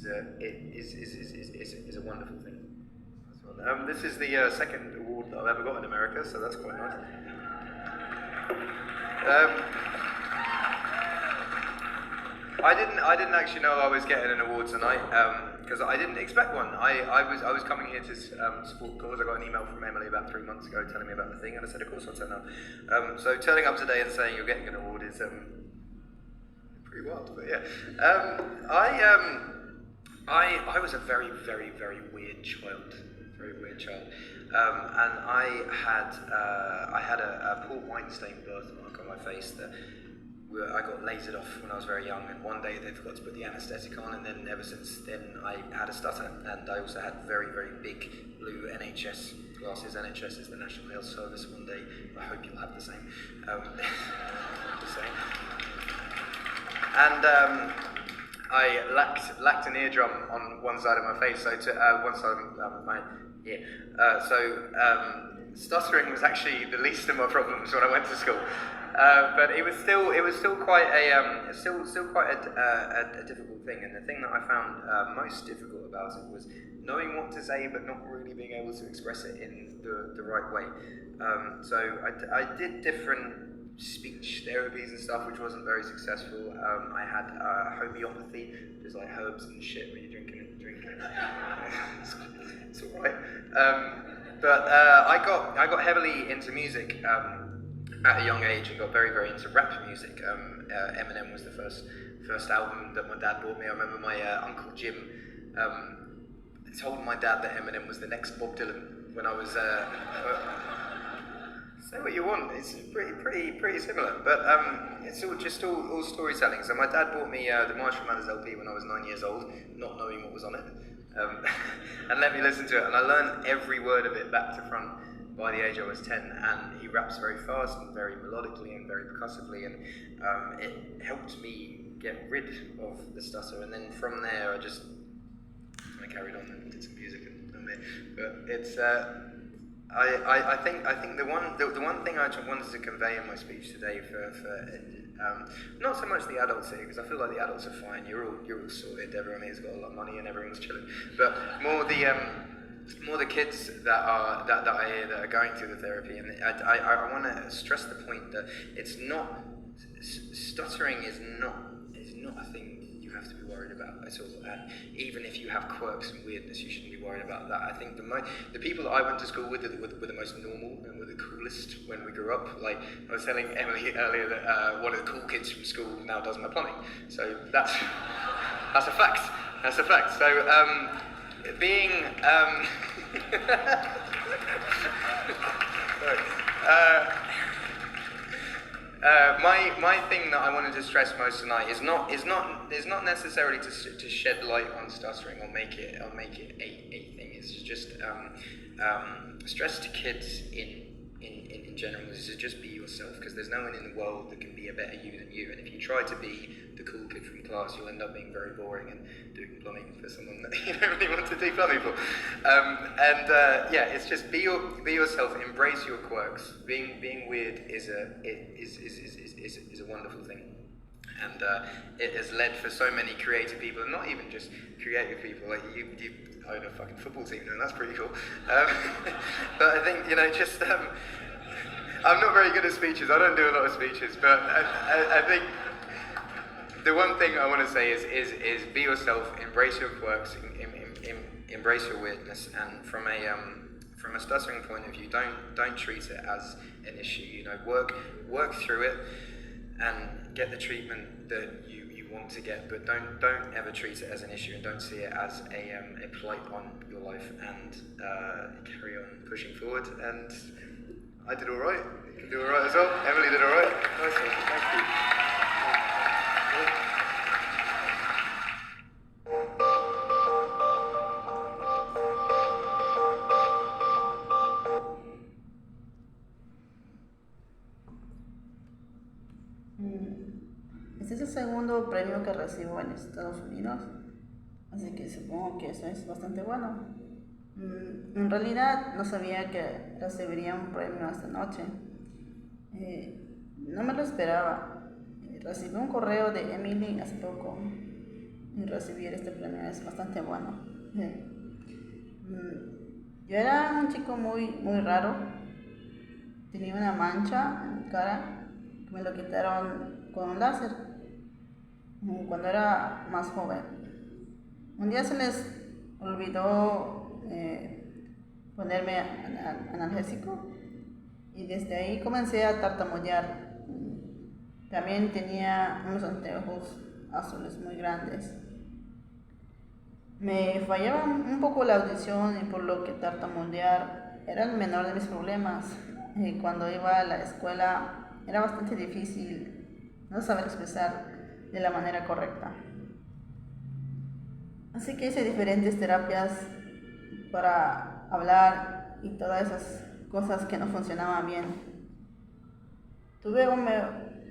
is a wonderful thing. This is the second award that I've ever got in America, so that's quite nice. I didn't actually know I was getting an award tonight because I didn't expect one. I was coming here to support the cause. I got an email from Emily about 3 months ago telling me about the thing, and I said, of course I'll turn up. So turning up today and saying you're getting an award is pretty wild, but yeah. I was a very, very, very weird child. And I had a port wine stained birthmark on my face that I got lasered off when I was very young, and one day they forgot to put the anaesthetic on, and then ever since then I had a stutter, and I also had very, very big blue NHS glasses. NHS is the National Health Service. One day I hope you'll have the same. Just saying. And I lacked an eardrum on one side of my face, so one side of my ear. Stuttering was actually the least of my problems when I went to school. But it was still quite a difficult thing. And the thing that I found most difficult about it was knowing what to say, but not really being able to express it in the right way. So I did different speech therapies and stuff, which wasn't very successful. I had homeopathy, which is like herbs and shit where you're drinking it. It's all right. But I got heavily into music at a young age and got very, very into rap music. Eminem was the first album that my dad bought me. I remember my Uncle Jim told my dad that Eminem was the next Bob Dylan when I was. Say what you want. It's pretty similar, but it's all storytelling. So my dad bought me the Marshall Mathers LP when I was 9 years old, not knowing what was on it, and let me listen to it. And I learned every word of it back to front by the age I was 10. And he raps very fast and very melodically and very percussively, and it helped me get rid of the stutter. And then from there, I carried on and did some music and but it's. I think the one thing I wanted to convey in my speech today for not so much the adults here, because I feel like the adults are fine. You're all sorted. Everyone here's got a lot of money and everyone's chilling. But more the kids that I hear that are going through the therapy, and I want to stress the point that it's not stuttering is not a thing you have to be worried about at all. And even if you have quirks and weirdness, you shouldn't be worried about that. I think the people that I went to school with were the most normal and were the coolest when we grew up. Like I was telling Emily earlier that one of the cool kids from school now does my plumbing. So that's a fact. That's a fact. So being my thing that I wanted to stress most tonight is not necessarily to shed light on stuttering or make it a thing. It's just stress to kids in general is to just be yourself, because there's no one in the world that can be a better you than you. And if you try to be the cool kid from class, you'll end up being very boring and doing plumbing for someone that you don't really want to do plumbing for. It's just be yourself, embrace your quirks. Being weird is a wonderful thing. And it has led for so many creative people, and not even just creative people, like you own a fucking football team, and that's pretty cool. But I think, I'm not very good at speeches. I don't do a lot of speeches, but I think the one thing I want to say is be yourself, embrace your quirks, embrace your weirdness, and from a stuttering point of view, don't treat it as an issue. Work through it and get the treatment that you want to get, but don't ever treat it as an issue, and don't see it as a blight on your life, and carry on pushing forward. And I did all right. You can do all right as well. Emily did all right. Nice one. Thank you. Este es el segundo premio que recibo en Estados Unidos, así que supongo que eso es bastante bueno. En realidad no sabía que recibiría un premio esta noche. No me lo esperaba. Recibí un correo de Emily hace poco y recibir este premio es bastante bueno. Yo era un chico muy raro, tenía una mancha en mi cara que me lo quitaron con un láser cuando era más joven. Un día se les olvidó ponerme analgésico y desde ahí comencé a tartamudear. También tenía unos anteojos azules muy grandes. Me fallaba un poco la audición y por lo que tartamudear era el menor de mis problemas. Cuando iba a la escuela era bastante difícil no saber expresar de la manera correcta. Así que hice diferentes terapias para hablar y todas esas cosas que no funcionaban bien. Tuve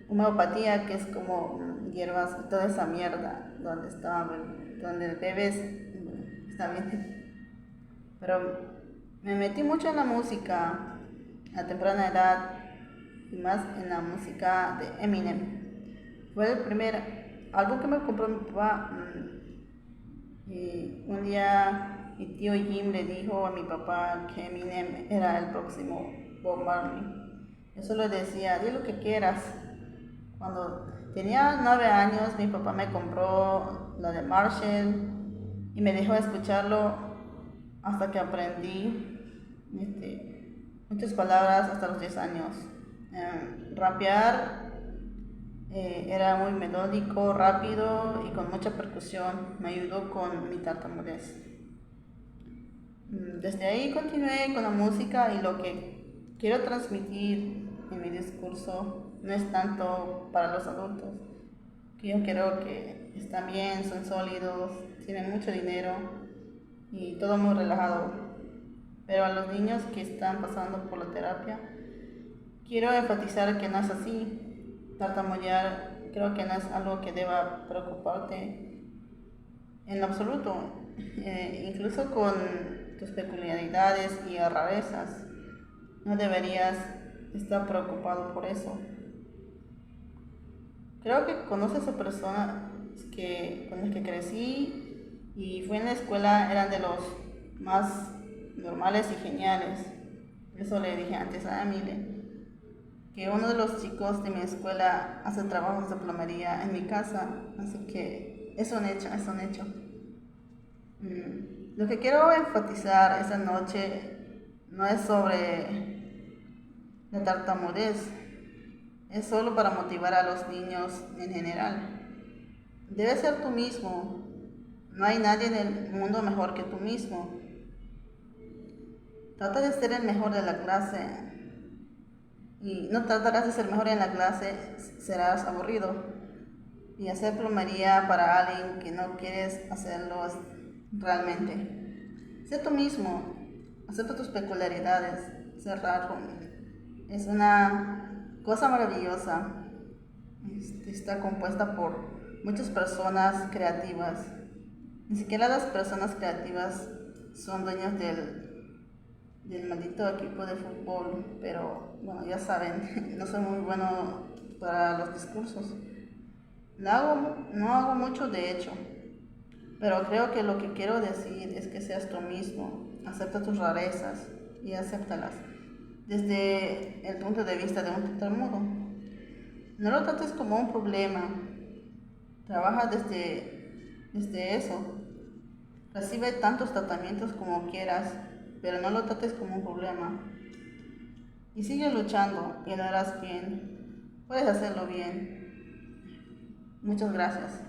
homeopatía, que es como hierbas y toda esa mierda donde bebes está bien. Pero me metí mucho en la música a temprana edad y más en la música de Eminem. Fue el primer álbum que me compró mi papá. Y un día mi tío Jim le dijo a mi papá que Eminem era el próximo Bob Marley. Yo solo decía, di lo que quieras. Cuando tenía 9 años, mi papá me compró la de Marshall y me dejó escucharlo hasta que aprendí muchas palabras hasta los 10 años. Rapear era muy melódico, rápido y con mucha percusión. Me ayudó con mi tartamudez. Desde ahí continué con la música y lo que quiero transmitir en mi discurso no es tanto para los adultos, que yo creo que están bien, son sólidos, tienen mucho dinero y todo muy relajado. Pero a los niños que están pasando por la terapia, quiero enfatizar que no es así. Tartamudear creo que no es algo que deba preocuparte en lo absoluto, incluso con tus peculiaridades y rarezas. No deberías estar preocupado por eso. Creo que conoces a personas con las que crecí y fui en la escuela, eran de los más normales y geniales. Eso le dije antes a Emile, que uno de los chicos de mi escuela hace trabajos de plomería en mi casa, así que es un hecho, es un hecho. Lo que quiero enfatizar esta noche no es sobre la tartamudez, es solo para motivar a los niños en general. Debes ser tú mismo, no hay nadie en el mundo mejor que tú mismo. Trata de ser el mejor de la clase. Y no tratarás de ser mejor en la clase, serás aburrido. Y hacer plomería para alguien que no quieres hacerlo realmente. Sé tú mismo, acepta tus peculiaridades, ser raro. Es una cosa maravillosa. Está compuesta por muchas personas creativas. Ni siquiera las personas creativas son dueños del maldito equipo de fútbol, pero bueno, ya saben, no soy muy bueno para los discursos. No hago mucho de hecho, pero creo que lo que quiero decir es que seas tú mismo, acepta tus rarezas y acéptalas desde el punto de vista de un tartamudo. No lo trates como un problema, trabaja desde eso, recibe tantos tratamientos como quieras, pero no lo trates como un problema. Y sigue luchando y lo harás bien. Puedes hacerlo bien. Muchas gracias.